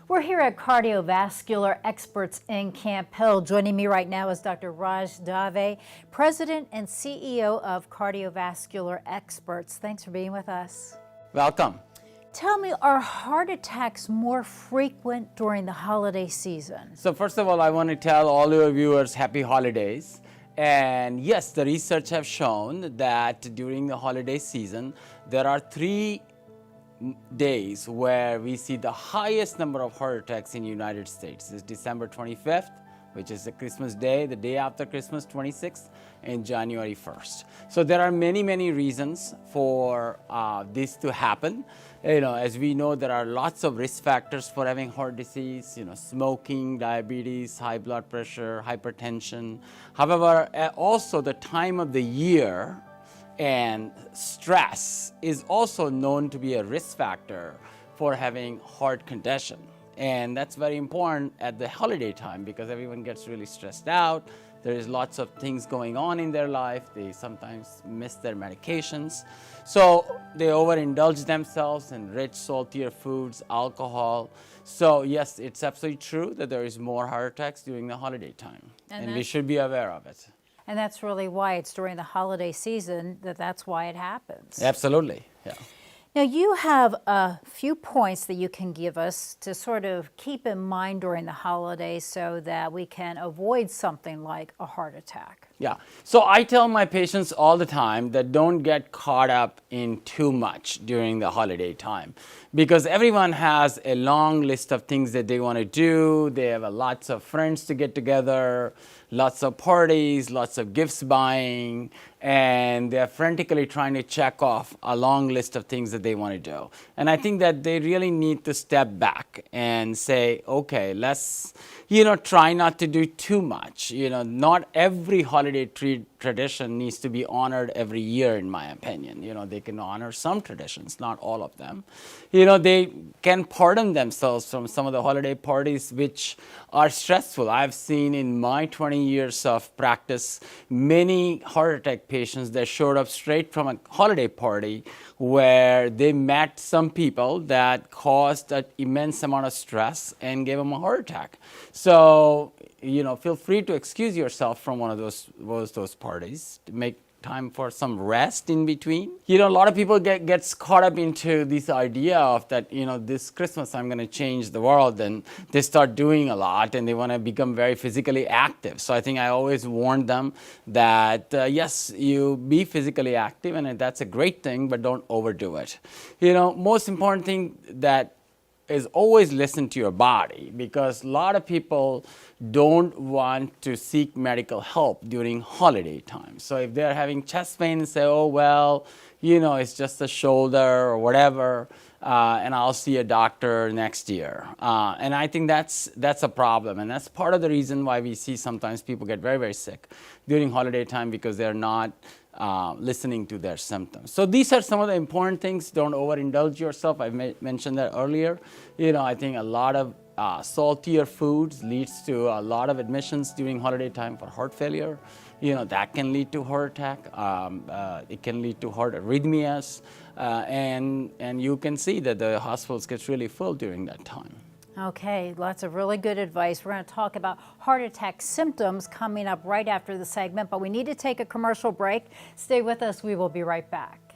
We're here at Cardiovascular Experts in Camp Hill. Joining me right now is Dr. Raj Dave, President and CEO of Cardiovascular Experts. Thanks for being with us. Welcome. Tell me, are heart attacks more frequent during the holiday season? So first of all, I want to tell all your viewers happy holidays. And yes, the research have shown that during the holiday season, there are 3 days where we see the highest number of heart attacks in the United States. It's December 25th, which is the Christmas day, the day after Christmas, 26th, and January 1st. So there are many reasons for this to happen. As we know, there are lots of risk factors for having heart disease, smoking, diabetes, high blood pressure, hypertension. However, also the time of the year and stress is also known to be a risk factor for having heart condition. And that's very important at the holiday time because everyone gets really stressed out. There is lots of things going on in their life. They sometimes miss their medications. So they overindulge themselves in rich, saltier foods, alcohol. So yes, it's absolutely true that there is more heart attacks during the holiday time. And we should be aware of it. And that's really why it's during the holiday season that's why it happens. Absolutely, yeah. Now, you have a few points that you can give us to sort of keep in mind during the holidays so that we can avoid something like a heart attack. Yeah. So I tell my patients all the time that don't get caught up in too much during the holiday time because everyone has a long list of things that they want to do. They have lots of friends to get together, lots of parties, lots of gifts buying, and they're frantically trying to check off a long list of things that they want to do. And I think that they really need to step back and say, okay, let's, try not to do too much. Not every holiday tradition needs to be honored every year, in my opinion. They can honor some traditions, not all of them. They can pardon themselves from some of the holiday parties which are stressful. I've seen in my 20 years of practice many heart attack patients that showed up straight from a holiday party where they met some people that caused an immense amount of stress and gave them a heart attack. So, feel free to excuse yourself from one of those parties to make time for some rest in between. A lot of people gets caught up into this idea of that, this Christmas I'm going to change the world, and they start doing a lot and they want to become very physically active. So I think I always warn them that yes, you be physically active and that's a great thing, but don't overdo it. Most important thing that is always listen to your body because a lot of people don't want to seek medical help during holiday time. So if they're having chest pain and say, oh, well, it's just a shoulder or whatever, and I'll see a doctor next year. And I think that's a problem. And that's part of the reason why we see sometimes people get very sick during holiday time because they're not listening to their symptoms. So these are some of the important things. Don't overindulge yourself. I mentioned that earlier. I think a lot of saltier foods leads to a lot of admissions during holiday time for heart failure. That can lead to heart attack. It can lead to heart arrhythmias. And you can see that the hospitals get really full during that time. Okay, lots of really good advice. We're going to talk about heart attack symptoms coming up right after the segment, but we need to take a commercial break. Stay with us. We will be right back.